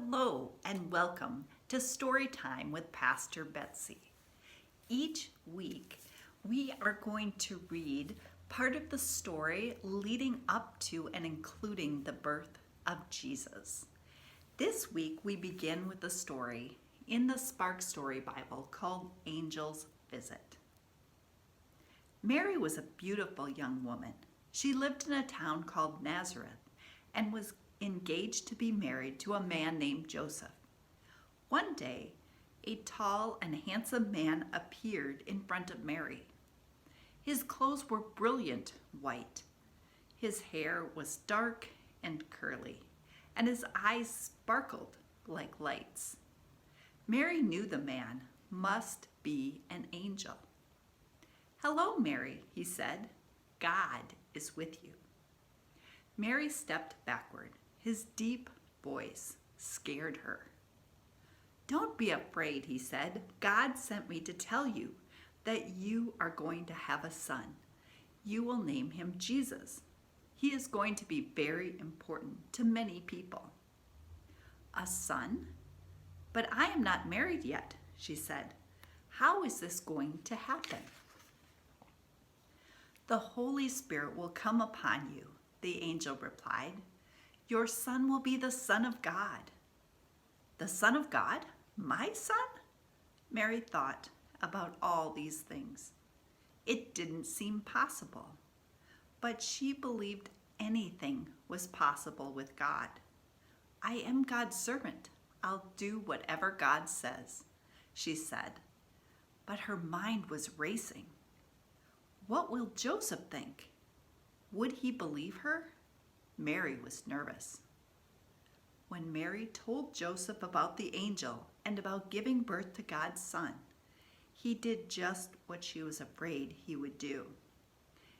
Hello and welcome to Storytime with Pastor Betsy. Each week we are going to read part of the story leading up to and including the birth of Jesus. This week we begin with the story in the Spark Story Bible called Angel's Visit. Mary was a beautiful young woman. She lived in a town called Nazareth and was engaged to be married to a man named Joseph. One day, a tall and handsome man appeared in front of Mary. His clothes were brilliant white. His hair was dark and curly, and his eyes sparkled like lights. Mary knew the man must be an angel. "Hello, Mary," he said. "God is with you." Mary stepped backward. His deep voice scared her. "Don't be afraid," he said. "God sent me to tell you that you are going to have a son. You will name him Jesus. He is going to be very important to many people." "A son? But I am not married yet," she said. "How is this going to happen?" "The Holy Spirit will come upon you," the angel replied. "Your son will be the Son of God." "The Son of God? My son?" Mary thought about all these things. It didn't seem possible, but she believed anything was possible with God. "I am God's servant. I'll do whatever God says," she said. But her mind was racing. What will Joseph think? Would he believe her? Mary was nervous. When Mary told Joseph about the angel and about giving birth to God's son, he did just what she was afraid he would do.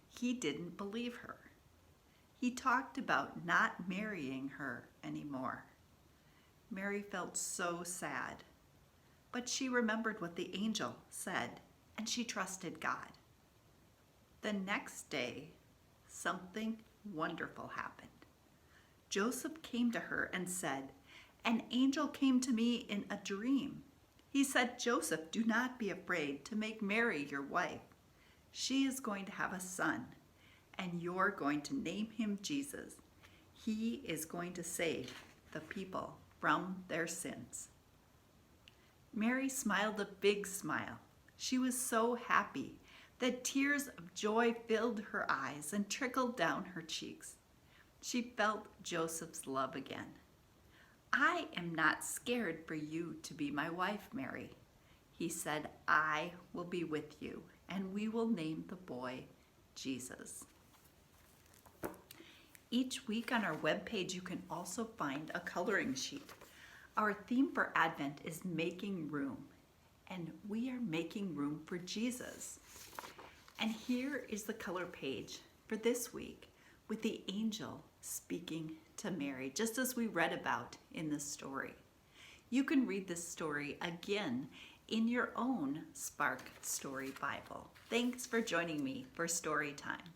He didn't believe her. He talked about not marrying her anymore. Mary felt so sad, but she remembered what the angel said, and she trusted God. The next day, something wonderful happened. Joseph came to her and said, "An angel came to me in a dream. He said, 'Joseph, do not be afraid to make Mary your wife. She is going to have a son, and you're going to name him Jesus. He is going to save the people from their sins.'" Mary smiled a big smile. She was so happy that tears of joy filled her eyes and trickled down her cheeks. She felt Joseph's love again. "I am not scared for you to be my wife, Mary," he said. "I will be with you, and we will name the boy Jesus." Each week on our webpage, you can also find a coloring sheet. Our theme for Advent is making room, and we are making room for Jesus. And here is the color page for this week with the angel speaking to Mary, just as we read about in the story. You can read this story again in your own Spark Story Bible. Thanks for joining me for Story Time.